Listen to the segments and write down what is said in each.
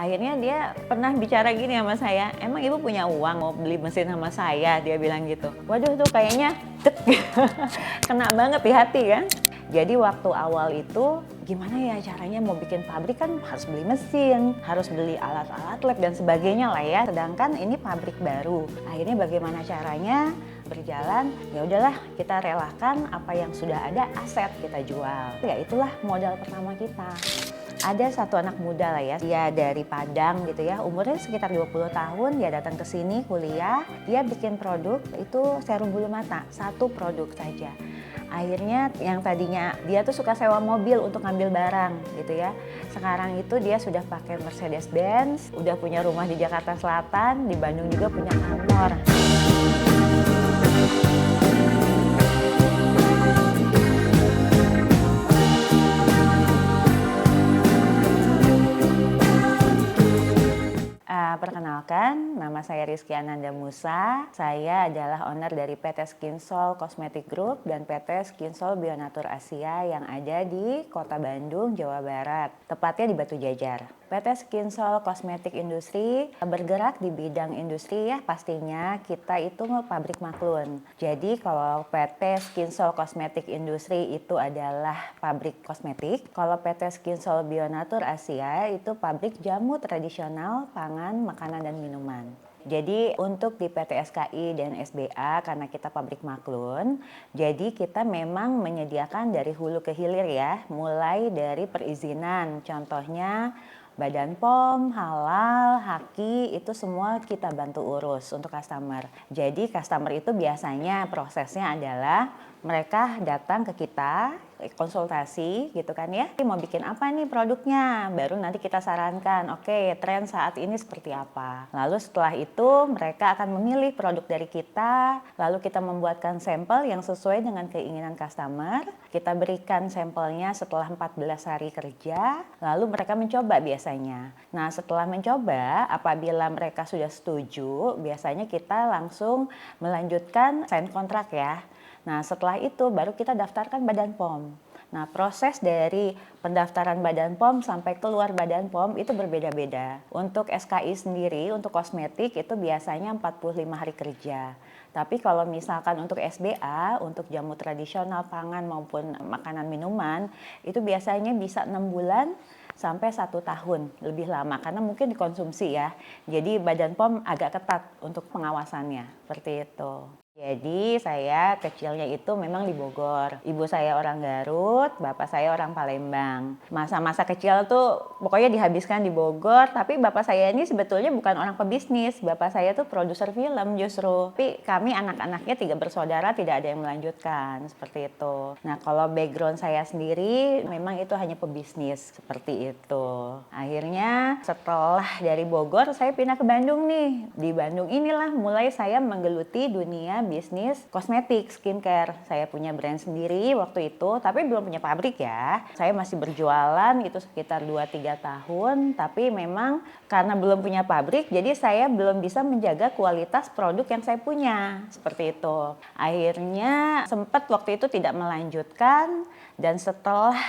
Akhirnya dia pernah bicara gini sama saya, "Emang ibu punya uang mau beli mesin sama saya?" Dia bilang gitu. Waduh tuh kayaknya dek, kena banget di hati kan. Jadi waktu awal itu gimana ya caranya mau bikin pabrik kan harus beli mesin, harus beli alat-alat lab dan sebagainya lah ya. Sedangkan ini pabrik baru. Akhirnya bagaimana caranya berjalan? Ya udahlah kita relakan apa yang sudah ada aset kita jual. Ya itulah modal pertama kita. Ada satu anak muda lah ya, dia dari Padang gitu ya, umurnya sekitar 20 tahun, dia datang ke sini kuliah, dia bikin produk itu serum bulu mata, satu produk saja. Akhirnya yang tadinya dia tuh suka sewa mobil untuk ngambil barang gitu ya. Sekarang itu dia sudah pakai Mercedes-Benz, udah punya rumah di Jakarta Selatan, di Bandung juga punya kantor. Perkenalkan, nama saya Rizky Ananda Musa. Saya adalah owner dari PT Skinsol Cosmetic Group dan PT Skinsol Bionatur Asia yang ada di Kota Bandung, Jawa Barat. Tepatnya di Batu Jajar. PT Skinsol Cosmetic Industry bergerak di bidang industri ya, pastinya kita itu pabrik maklun. Jadi kalau PT Skinsol Cosmetic Industry itu adalah pabrik kosmetik. Kalau PT Skinsol Bionatur Asia itu pabrik jamu tradisional, pangan, makanan dan minuman. Jadi untuk di PT SKI dan SBA karena kita pabrik maklun, jadi kita memang menyediakan dari hulu ke hilir ya, mulai dari perizinan, contohnya Badan POM, halal, haki, itu semua kita bantu urus untuk customer. Jadi customer itu biasanya prosesnya adalah mereka datang ke kita, konsultasi gitu kan ya. Mau bikin apa nih produknya? Baru nanti kita sarankan, oke tren saat ini seperti apa. Lalu setelah itu mereka akan memilih produk dari kita, lalu kita membuatkan sampel yang sesuai dengan keinginan customer. Kita berikan sampelnya setelah 14 hari kerja, lalu mereka mencoba biasanya. Nah setelah mencoba, apabila mereka sudah setuju, biasanya kita langsung melanjutkan sign kontrak ya. Nah setelah itu baru kita daftarkan Badan POM. Nah proses dari pendaftaran Badan POM sampai keluar Badan POM itu berbeda-beda. Untuk SKI sendiri, untuk kosmetik itu biasanya 45 hari kerja. Tapi kalau misalkan untuk SBA, untuk jamu tradisional, pangan maupun makanan minuman, itu biasanya bisa 6 bulan sampai 1 tahun lebih lama karena mungkin dikonsumsi ya. Jadi Badan POM agak ketat untuk pengawasannya, seperti itu. Jadi saya kecilnya itu memang di Bogor. Ibu saya orang Garut, bapak saya orang Palembang. Masa-masa kecil tuh pokoknya dihabiskan di Bogor, tapi bapak saya ini sebetulnya bukan orang pebisnis. Bapak saya tuh produser film justru. Tapi kami anak-anaknya 3 bersaudara tidak ada yang melanjutkan, seperti itu. Nah kalau background saya sendiri memang itu hanya pebisnis, seperti itu. Akhirnya setelah dari Bogor saya pindah ke Bandung nih. Di Bandung inilah mulai saya menggeluti dunia bisnis kosmetik, skincare. Saya punya brand sendiri waktu itu, tapi belum punya pabrik ya. Saya masih berjualan itu sekitar 2-3 tahun, tapi memang karena belum punya pabrik, jadi saya belum bisa menjaga kualitas produk yang saya punya. Seperti itu. Akhirnya sempat waktu itu tidak melanjutkan dan setelah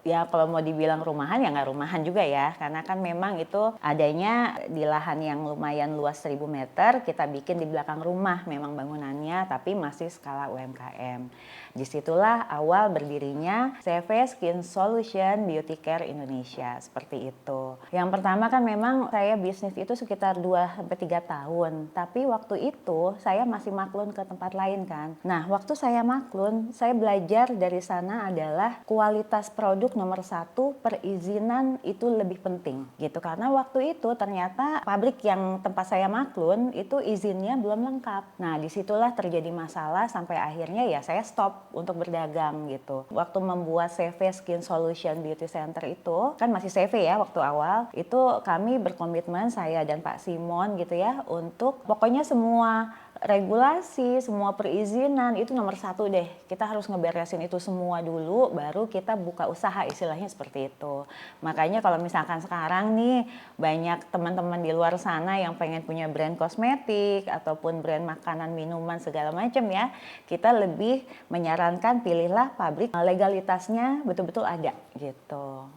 ya kalau mau dibilang rumahan ya nggak rumahan juga ya karena kan memang itu adanya di lahan yang lumayan luas 1000 meter kita bikin di belakang rumah memang bangunannya tapi masih skala UMKM. Disitulah awal berdirinya CV Skin Solution Beauty Care Indonesia seperti itu. Yang pertama kan memang saya bisnis itu sekitar 2-3 tahun tapi waktu itu saya masih maklun ke tempat lain kan. Nah waktu saya maklun saya belajar dari sana adalah kualitas produk nomor 1 perizinan itu lebih penting gitu karena waktu itu ternyata pabrik yang tempat saya maklun itu izinnya belum lengkap. Nah disitulah terjadi masalah sampai akhirnya ya saya stop untuk berdagang gitu. Waktu membuat CV Skin Solution Beauty Center itu kan masih CV ya waktu awal itu kami berkomitmen saya dan Pak Simon gitu ya untuk pokoknya semua regulasi, semua perizinan itu nomor 1 deh. Kita harus ngeberesin itu semua dulu, baru kita buka usaha istilahnya seperti itu. Makanya kalau misalkan sekarang nih banyak teman-teman di luar sana yang pengen punya brand kosmetik ataupun brand makanan, minuman segala macam ya, kita lebih menyarankan pilihlah pabrik legalitasnya betul-betul ada gitu.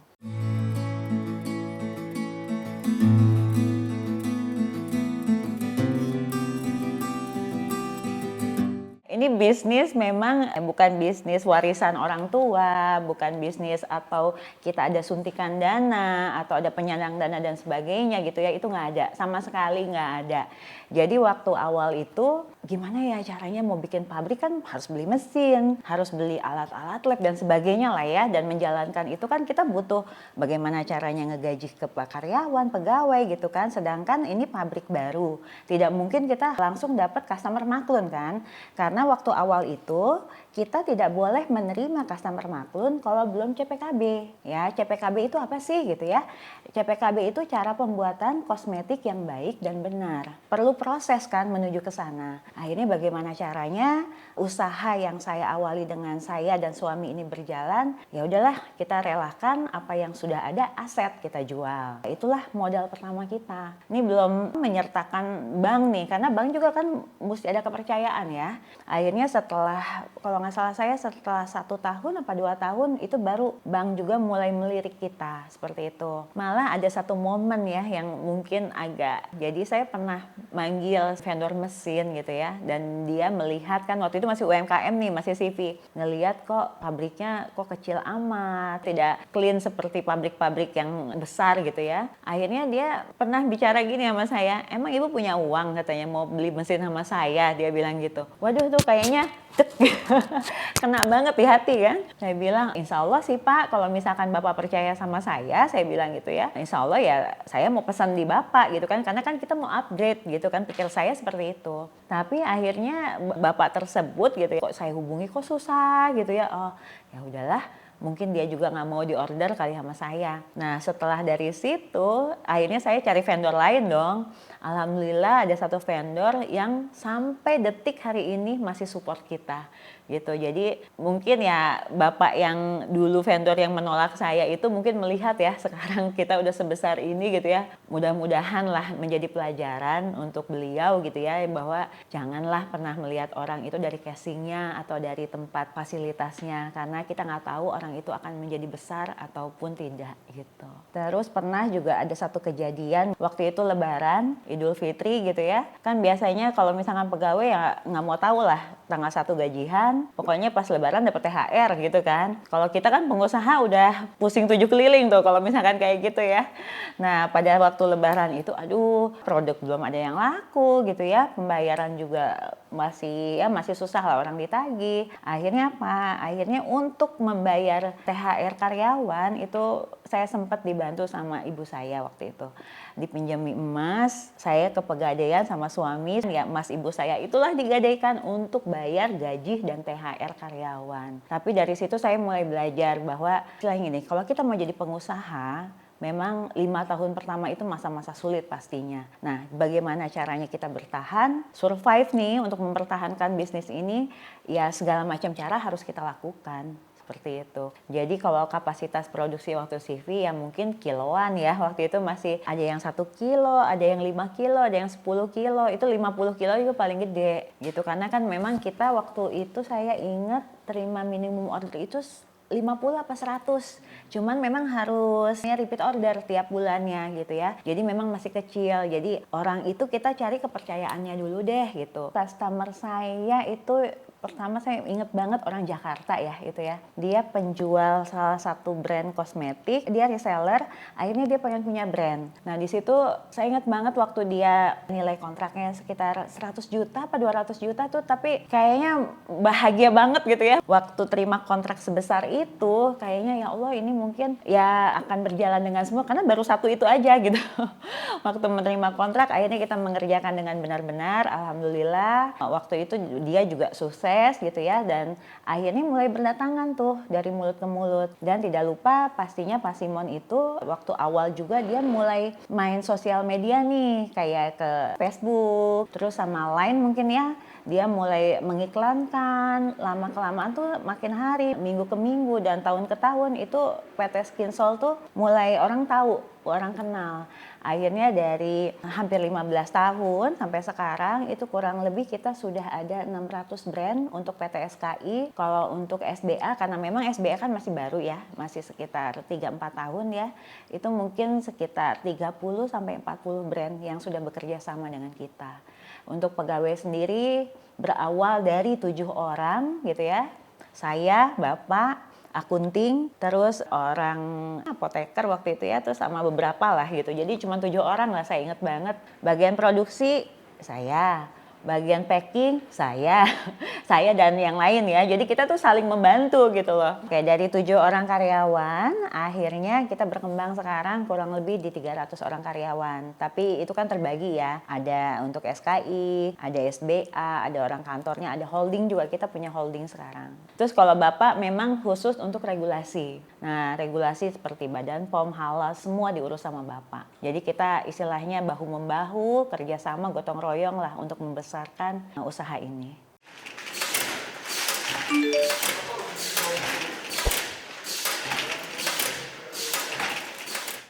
bisnis memang bukan bisnis warisan orang tua, bukan bisnis atau kita ada suntikan dana atau ada penyandang dana dan sebagainya gitu ya, itu nggak ada, sama sekali nggak ada. Jadi waktu awal itu gimana ya caranya mau bikin pabrik, kan harus beli mesin, harus beli alat-alat lab dan sebagainya lah ya, dan menjalankan itu kan kita butuh bagaimana caranya ngegaji ke karyawan, pegawai gitu kan, sedangkan ini pabrik baru, tidak mungkin kita langsung dapat customer maklun kan, karena waktu awal itu kita tidak boleh menerima customer maklun kalau belum CPKB ya. CPKB itu apa sih gitu ya? CPKB itu cara pembuatan kosmetik yang baik dan benar. Perlu proses kan menuju ke sana. Akhirnya bagaimana caranya usaha yang saya awali dengan saya dan suami ini berjalan, ya udahlah kita relakan apa yang sudah ada, aset kita jual. Itulah modal pertama kita. Ini belum menyertakan bank nih, karena bank juga kan mesti ada kepercayaan ya. Akhirnya setelah, kalau nggak salah saya setelah 1 tahun apa 2 tahun itu baru bank juga mulai melirik kita seperti itu. Malah ada satu momen ya yang mungkin agak, jadi saya pernah manggil vendor mesin gitu ya, dan dia melihat kan waktu itu masih UMKM nih, masih CV, ngelihat kok pabriknya kok kecil amat, tidak clean seperti pabrik-pabrik yang besar gitu ya. Akhirnya dia pernah bicara gini sama saya, emang ibu punya uang katanya mau beli mesin sama saya, dia bilang gitu. Waduh tuh kayaknya kena banget di hati kan. Saya bilang insya Allah sih Pak, kalau misalkan Bapak percaya sama saya bilang gitu ya, insya Allah ya saya mau pesan di Bapak gitu kan, karena kan kita mau upgrade gitu kan, pikir saya seperti itu. Tapi akhirnya Bapak tersebut gitu ya, kok saya hubungi kok susah gitu ya. Oh ya udahlah, mungkin dia juga nggak mau diorder kali sama saya. Nah setelah dari situ akhirnya saya cari vendor lain dong. Alhamdulillah ada satu vendor yang sampai detik hari ini masih support kita gitu. Jadi mungkin ya Bapak yang dulu vendor yang menolak saya itu mungkin melihat ya sekarang kita udah sebesar ini gitu ya. Mudah-mudahan lah menjadi pelajaran untuk beliau gitu ya, bahwa janganlah pernah melihat orang itu dari casingnya atau dari tempat fasilitasnya, karena kita nggak tahu orang itu akan menjadi besar ataupun tidak gitu. Terus pernah juga ada satu kejadian waktu itu Lebaran, Idul Fitri gitu ya. Kan biasanya kalau misalkan pegawai ya nggak mau tahu lah tanggal 1 gajian, pokoknya pas Lebaran dapat THR gitu kan. Kalau kita kan pengusaha udah pusing 7 keliling tuh kalau misalkan kayak gitu ya. Nah pada waktu Lebaran itu aduh produk belum ada yang laku gitu ya, pembayaran juga masih susah lah orang ditagih. Akhirnya apa? Akhirnya untuk membayar THR karyawan itu saya sempat dibantu sama ibu saya waktu itu. Dipinjami emas, saya ke Pegadaian sama suami, ya emas ibu saya itulah digadaikan untuk bayar gaji dan THR karyawan. Tapi dari situ saya mulai belajar bahwa selain ini, kalau kita mau jadi pengusaha, memang 5 tahun pertama itu masa-masa sulit pastinya. Nah, bagaimana caranya kita bertahan, survive nih untuk mempertahankan bisnis ini, ya segala macam cara harus kita lakukan. Seperti itu. Jadi kalau kapasitas produksi waktu CV ya mungkin kiloan ya. Waktu itu masih ada yang 1 kilo, ada yang 5 kilo, ada yang 10 kilo. Itu 50 kilo juga paling gede gitu. Karena kan memang kita waktu itu saya ingat terima minimum order itu 50 apa 100. Cuman memang harusnya repeat order tiap bulannya gitu ya. Jadi memang masih kecil. Jadi orang itu kita cari kepercayaannya dulu deh gitu. Customer saya itu pertama saya inget banget orang Jakarta ya itu ya. Dia penjual salah satu brand kosmetik, dia reseller, akhirnya dia pengen punya brand. Nah di situ saya inget banget waktu dia nilai kontraknya sekitar 100 juta apa 200 juta tuh, tapi kayaknya bahagia banget gitu ya. Waktu terima kontrak sebesar itu kayaknya ya Allah ini mungkin ya akan berjalan dengan semua, karena baru satu itu aja gitu. Waktu menerima kontrak akhirnya kita mengerjakan dengan benar-benar, alhamdulillah. Waktu itu dia juga sukses gitu ya, dan akhirnya mulai berdatangan tuh dari mulut ke mulut. Dan tidak lupa pastinya Pak Simon itu waktu awal juga dia mulai main sosial media nih, kayak ke Facebook terus sama Line mungkin ya. Dia mulai mengiklankan, lama-kelamaan tuh makin hari, minggu ke minggu dan tahun ke tahun itu PT Skinsol tuh mulai orang tahu orang kenal. Akhirnya dari hampir 15 tahun sampai sekarang itu kurang lebih kita sudah ada 600 brand untuk PT SKI. Kalau untuk SBA, karena memang SBA kan masih baru ya, masih sekitar 3-4 tahun ya, itu mungkin sekitar 30 sampai 40 brand yang sudah bekerja sama dengan kita. Untuk pegawai sendiri berawal dari 7 orang gitu ya. Saya, Bapak, akunting, terus orang apoteker waktu itu ya, terus sama beberapa lah gitu. Jadi cuma 7 orang lah, saya inget banget. Bagian produksi saya, bagian packing saya, saya dan yang lain ya. Jadi kita tuh saling membantu gitu loh. Kayak dari 7 orang karyawan, akhirnya kita berkembang sekarang kurang lebih di 300 orang karyawan. Tapi itu kan terbagi ya. Ada untuk SKI, ada SBA, ada orang kantornya, ada holding juga. Kita punya holding sekarang. Terus kalau Bapak memang khusus untuk regulasi. Nah, regulasi seperti Badan POM, halal, semua diurus sama Bapak. Jadi kita istilahnya bahu-membahu, kerjasama, gotong royong lah untuk membesarkan usaha ini.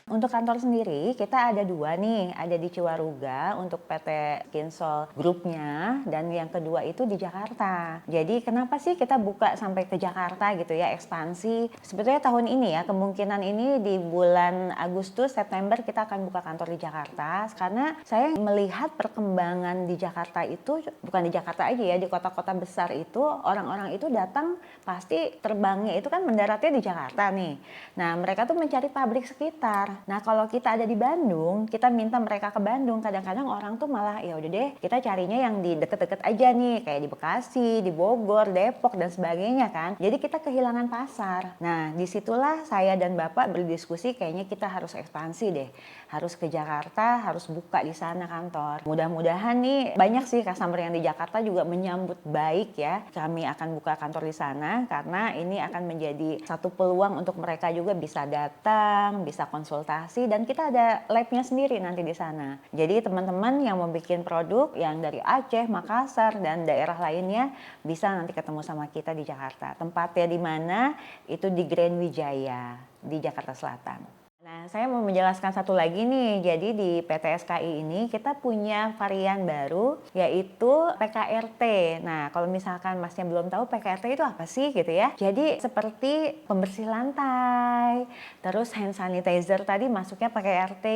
Untuk kantor sendiri kita ada 2 nih, ada di Ciwaruga untuk PT Kinsol grupnya, dan yang kedua itu di Jakarta. Jadi kenapa sih kita buka sampai ke Jakarta gitu ya, ekspansi. Sebetulnya tahun ini ya, kemungkinan ini di bulan Agustus, September kita akan buka kantor di Jakarta. Karena saya melihat perkembangan di Jakarta itu, bukan di Jakarta aja ya, di kota-kota besar itu orang-orang itu datang pasti terbangnya itu kan mendaratnya di Jakarta nih. Nah mereka tuh mencari pabrik sekitar. Nah kalau kita ada di Bandung, kita minta mereka ke Bandung, kadang-kadang orang tuh malah ya udah deh kita carinya yang di deket-deket aja nih, kayak di Bekasi, di Bogor, Depok dan sebagainya kan. Jadi kita kehilangan pasar. Nah disitulah saya dan Bapak berdiskusi kayaknya kita harus ekspansi deh, harus ke Jakarta, harus buka di sana kantor. Mudah-mudahan nih banyak sih customer yang di Jakarta juga menyambut baik ya. Kami akan buka kantor di sana karena ini akan menjadi satu peluang untuk mereka juga bisa datang, bisa konsultasi, dan kita ada labnya sendiri nanti di sana. Jadi teman-teman yang mau bikin produk yang dari Aceh, Makassar, dan daerah lainnya bisa nanti ketemu sama kita di Jakarta. Tempatnya di mana? Itu di Grand Wijaya di Jakarta Selatan. Nah, saya mau menjelaskan satu lagi nih. Jadi di PT SKI ini kita punya varian baru yaitu PKRT. Nah, kalau misalkan Masnya belum tahu PKRT itu apa sih gitu ya. Jadi seperti pembersih lantai, terus hand sanitizer tadi masuknya PKRT.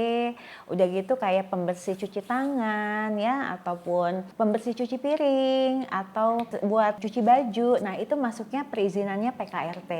Udah gitu kayak pembersih cuci tangan ya, ataupun pembersih cuci piring, atau buat cuci baju. Nah, itu masuknya perizinannya PKRT.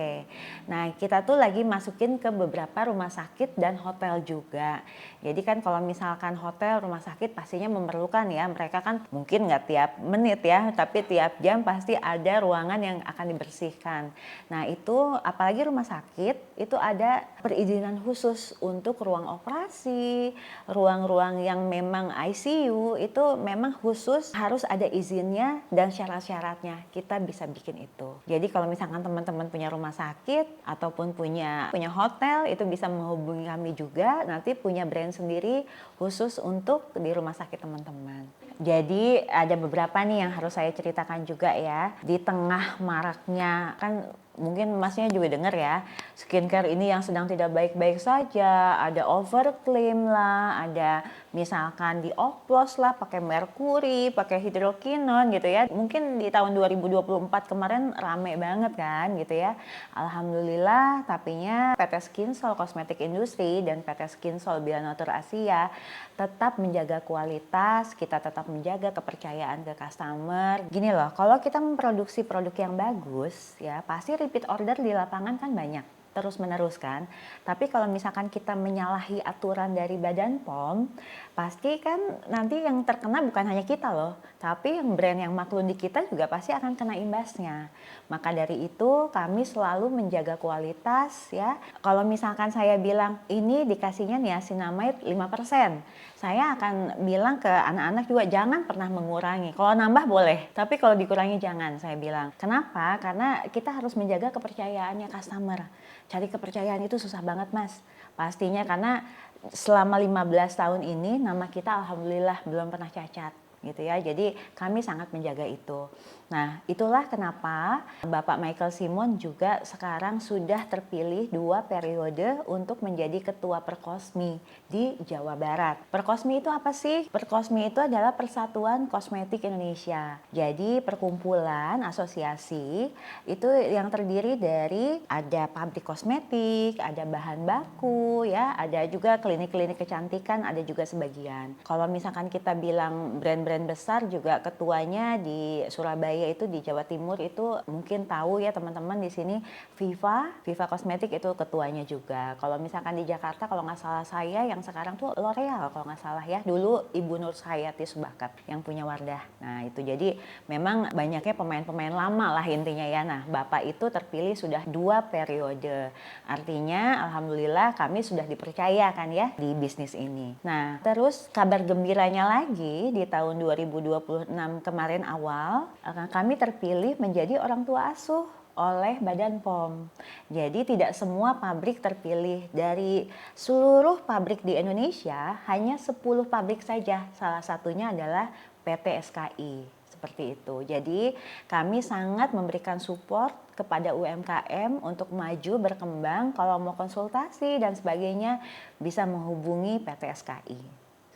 Nah, kita tuh lagi masukin ke beberapa rumah sakit dan hotel juga. Jadi kan kalau misalkan hotel, rumah sakit pastinya memerlukan ya, mereka kan mungkin nggak tiap menit ya, tapi tiap jam pasti ada ruangan yang akan dibersihkan. Nah itu apalagi rumah sakit, itu ada perizinan khusus untuk ruang operasi, ruang-ruang yang memang ICU, itu memang khusus harus ada izinnya dan syarat-syaratnya, kita bisa bikin itu. Jadi kalau misalkan teman-teman punya rumah sakit ataupun punya hotel, itu bisa menghubungi kami juga, nanti punya brand sendiri khusus untuk di rumah sakit teman-teman. Jadi ada beberapa nih yang harus saya ceritakan juga ya. Di tengah maraknya, kan mungkin Masnya juga dengar ya, skincare ini yang sedang tidak baik-baik saja, ada overclaim lah, ada misalkan dioplos lah pakai merkuri, pakai hidrokinon gitu ya. Mungkin di tahun 2024 kemarin rame banget kan gitu ya. Alhamdulillah tapinya PT Skinsol Cosmetic Industry dan PT Skinsol Bionatur Asia tetap menjaga kualitas, kita tetap menjaga kepercayaan ke customer. Gini loh, kalau kita memproduksi produk yang bagus ya pasti repeat order di lapangan kan banyak, terus menerus kan. Tapi kalau misalkan kita menyalahi aturan dari Badan POM, pasti kan nanti yang terkena bukan hanya kita loh, tapi yang brand yang maklum di kita juga pasti akan kena imbasnya. Maka dari itu kami selalu menjaga kualitas ya. Kalau misalkan saya bilang ini dikasihnya niacinamide 5%, saya akan bilang ke anak-anak juga jangan pernah mengurangi. Kalau nambah boleh, tapi kalau dikurangi jangan, saya bilang. Kenapa? Karena kita harus menjaga kepercayaannya customer. Cari kepercayaan itu susah banget Mas. Pastinya karena selama 15 tahun ini nama kita alhamdulillah belum pernah cacat. gitu ya. Jadi kami sangat menjaga itu. Nah, itulah kenapa Bapak Michael Simon juga sekarang sudah terpilih 2 periode untuk menjadi Ketua Perkosmi di Jawa Barat. Perkosmi itu apa sih? Perkosmi itu adalah Persatuan Kosmetik Indonesia. Jadi perkumpulan asosiasi itu yang terdiri dari ada pabrik kosmetik, ada bahan baku ya, ada juga klinik-klinik kecantikan, ada juga sebagian. Kalau misalkan kita bilang brand-brand besar juga ketuanya di Surabaya itu di Jawa Timur itu mungkin tahu ya teman-teman di sini Viva Kosmetik itu ketuanya juga. Kalau misalkan di Jakarta kalau nggak salah saya yang sekarang tuh L'Oreal kalau nggak salah ya. Dulu Ibu Nur Hayati Subakat yang punya Wardah. Nah itu jadi memang banyaknya pemain-pemain lama lah intinya ya. Nah Bapak itu terpilih sudah 2 periode. Artinya alhamdulillah kami sudah dipercaya kan ya di bisnis ini. Nah terus kabar gembiranya lagi di tahun 2026 kemarin awal kami terpilih menjadi orang tua asuh oleh Badan POM. Jadi tidak semua pabrik terpilih. Dari seluruh pabrik di Indonesia hanya 10 pabrik saja. Salah satunya adalah PT SKI. Seperti itu. Jadi kami sangat memberikan support kepada UMKM untuk maju berkembang. Kalau mau konsultasi dan sebagainya bisa menghubungi PT SKI.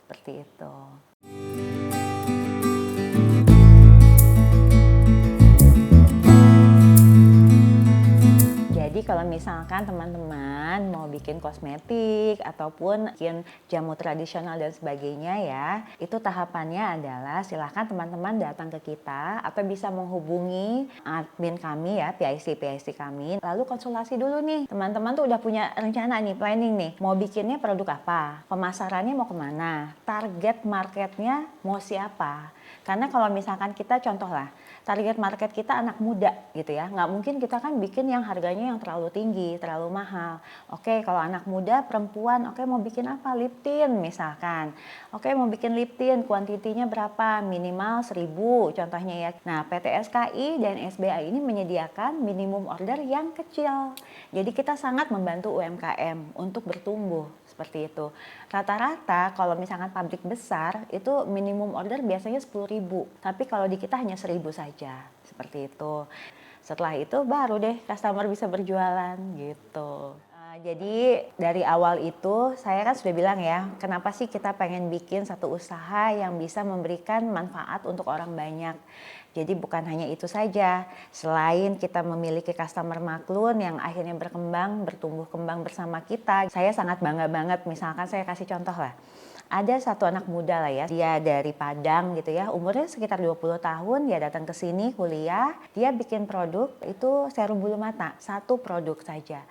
Seperti itu. Jadi kalau misalkan teman-teman mau bikin kosmetik ataupun bikin jamu tradisional dan sebagainya ya, itu tahapannya adalah silahkan teman-teman datang ke kita atau bisa menghubungi admin kami ya, PIC kami. Lalu konsultasi dulu nih, teman-teman tuh udah punya rencana nih, planning nih, mau bikinnya produk apa, pemasarannya mau kemana, target marketnya mau siapa. Karena kalau misalkan kita contoh lah, target market kita anak muda gitu ya, nggak mungkin kita kan bikin yang harganya yang terlalu tinggi, terlalu mahal. Oke, kalau anak muda, perempuan, oke mau bikin apa? Lip tint misalkan. Oke mau bikin lip tint, kuantitinya berapa? Minimal 1000 contohnya ya. Nah PT SKI dan SBA ini menyediakan minimum order yang kecil. Jadi kita sangat membantu UMKM untuk bertumbuh. Seperti itu. Rata-rata kalau misalkan pabrik besar itu minimum order biasanya 10.000. Tapi kalau di kita hanya 1.000 saja. Seperti itu. Setelah itu baru deh customer bisa berjualan gitu. Jadi dari awal itu saya kan sudah bilang ya, kenapa sih kita pengen bikin satu usaha yang bisa memberikan manfaat untuk orang banyak. Jadi bukan hanya itu saja, selain kita memiliki customer maklun yang akhirnya berkembang, bertumbuh kembang bersama kita. Saya sangat bangga banget, misalkan saya kasih contoh lah. Ada satu anak muda lah ya, dia dari Padang gitu ya, umurnya sekitar 20 tahun, dia datang ke sini kuliah, dia bikin produk itu serum bulu mata, satu produk saja.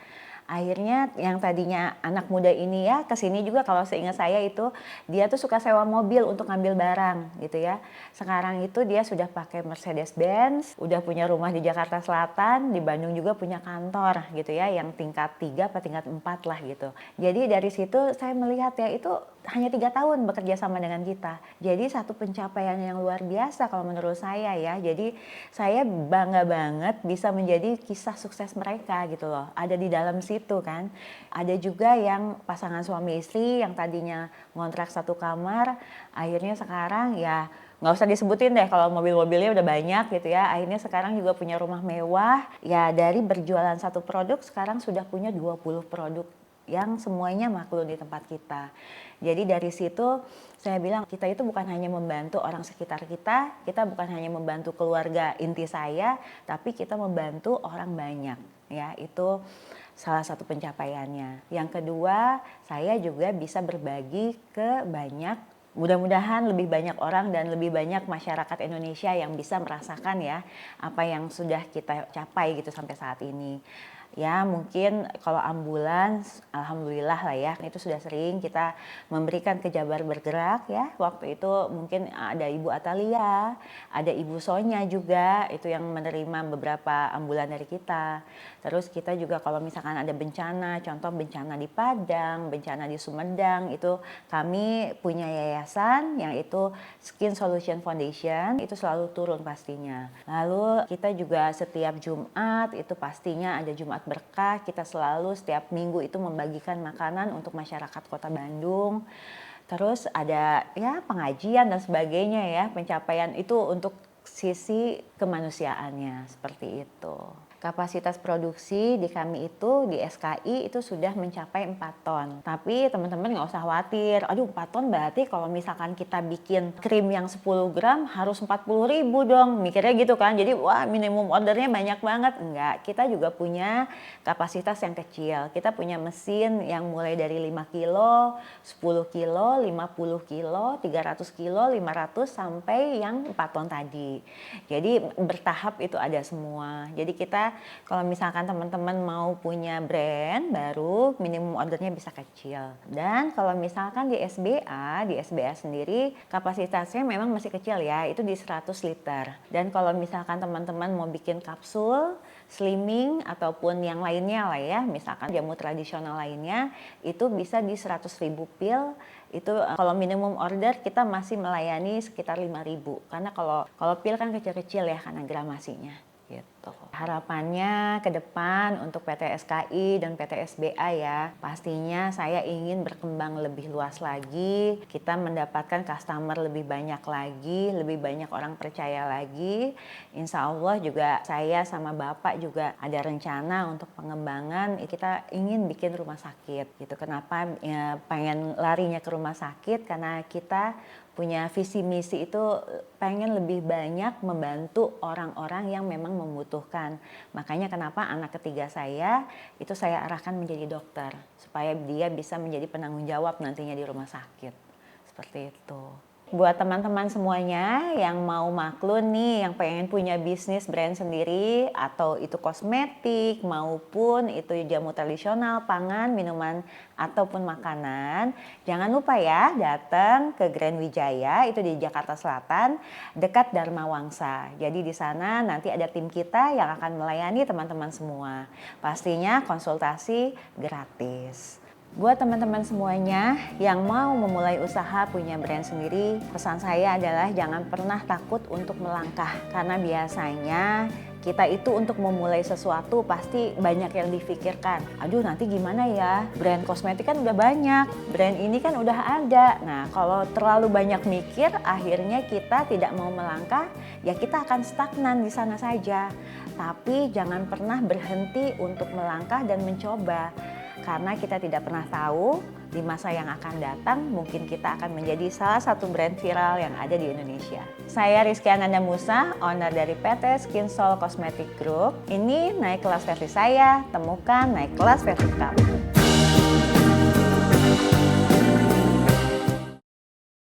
Akhirnya yang tadinya anak muda ini ya kesini juga kalau seingat saya itu dia tuh suka sewa mobil untuk ngambil barang gitu ya. Sekarang itu dia sudah pakai Mercedes-Benz, udah punya rumah di Jakarta Selatan, di Bandung juga punya kantor gitu ya yang tingkat 3 atau tingkat 4 lah gitu. Jadi dari situ saya melihat ya itu hanya 3 tahun bekerja sama dengan kita. Jadi satu pencapaian yang luar biasa kalau menurut saya ya. Jadi saya bangga banget bisa menjadi kisah sukses mereka gitu loh. Ada di dalam situ kan. Ada juga yang pasangan suami istri yang tadinya ngontrak satu kamar, akhirnya sekarang ya nggak usah disebutin deh kalau mobil-mobilnya udah banyak gitu ya. Akhirnya sekarang juga punya rumah mewah. Ya dari berjualan satu produk sekarang sudah punya 20 produk yang semuanya maklum di tempat kita. Jadi dari situ saya bilang kita itu bukan hanya membantu orang sekitar kita bukan hanya membantu keluarga inti saya, tapi kita membantu orang banyak. Ya, itu salah satu pencapaiannya. Yang kedua, saya juga bisa berbagi ke banyak, mudah-mudahan lebih banyak orang dan lebih banyak masyarakat Indonesia yang bisa merasakan ya apa yang sudah kita capai gitu sampai saat ini. Ya mungkin kalau ambulans alhamdulillah lah ya itu sudah sering kita memberikan ke Jabar Bergerak ya. Waktu itu mungkin ada Ibu Atalia, ada Ibu Sonya juga itu yang menerima beberapa ambulan dari kita. Terus kita juga kalau misalkan ada bencana, contoh bencana di Padang, bencana di Sumedang, itu kami punya yayasan yang itu Skin Solution Foundation, itu selalu turun pastinya. Lalu kita juga setiap Jumat itu pastinya ada Jumat Berkah, kita selalu setiap minggu itu membagikan makanan untuk masyarakat Kota Bandung. Terus ada ya pengajian dan sebagainya ya, pencapaian itu untuk sisi kemanusiaannya seperti itu. Kapasitas produksi di kami itu di SKI itu sudah mencapai 4 ton. Tapi teman-teman nggak usah khawatir. Aduh 4 ton berarti kalau misalkan kita bikin krim yang 10 gram harus 40.000 dong. Mikirnya gitu kan. Jadi wah minimum ordernya banyak banget. Enggak, kita juga punya kapasitas yang kecil. Kita punya mesin yang mulai dari 5 kilo, 10 kilo, 50 kilo, 300 kilo, 500 sampai yang 4 ton tadi. Jadi bertahap itu ada semua. Jadi kita kalau misalkan teman-teman mau punya brand baru, minimum ordernya bisa kecil. Dan kalau misalkan di SBA sendiri kapasitasnya memang masih kecil ya, itu di 100 liter. Dan kalau misalkan teman-teman mau bikin kapsul, slimming ataupun yang lainnya lah ya, misalkan jamu tradisional lainnya, itu bisa di 100.000 pil. Itu kalau minimum order kita masih melayani sekitar 5.000. Karena kalau pil kan kecil-kecil ya karena gramasinya. Gitu. Harapannya ke depan untuk PT SKI dan PT SBA ya, pastinya saya ingin berkembang lebih luas lagi, kita mendapatkan customer lebih banyak lagi, lebih banyak orang percaya lagi. Insya Allah juga saya sama Bapak juga ada rencana untuk pengembangan, kita ingin bikin rumah sakit gitu. Kenapa ya, pengen larinya ke rumah sakit? Karena kita punya visi misi itu pengen lebih banyak membantu orang-orang yang memang membutuhkan. Makanya kenapa anak ketiga saya itu saya arahkan menjadi dokter supaya dia bisa menjadi penanggung jawab nantinya di rumah sakit. Seperti itu. Buat teman-teman semuanya yang mau maklun nih, yang pengen punya bisnis brand sendiri, atau itu kosmetik maupun itu jamu tradisional, pangan, minuman, ataupun makanan, jangan lupa ya datang ke Grand Wijaya, itu di Jakarta Selatan, dekat Dharma Wangsa. Jadi di sana nanti ada tim kita yang akan melayani teman-teman semua. Pastinya konsultasi gratis. Buat teman-teman semuanya yang mau memulai usaha punya brand sendiri, pesan saya adalah jangan pernah takut untuk melangkah. Karena biasanya kita itu untuk memulai sesuatu pasti banyak yang difikirkan. Aduh nanti gimana ya, brand kosmetik kan udah banyak, brand ini kan udah ada. Nah kalau terlalu banyak mikir, akhirnya kita tidak mau melangkah, ya kita akan stagnan di sana saja. Tapi jangan pernah berhenti untuk melangkah dan mencoba. Karena kita tidak pernah tahu di masa yang akan datang mungkin kita akan menjadi salah satu brand viral yang ada di Indonesia. Saya Rizky Ananda Musa, owner dari PT Skinsol Cosmetic Group. Ini naik kelas versi saya, temukan naik kelas versi kamu.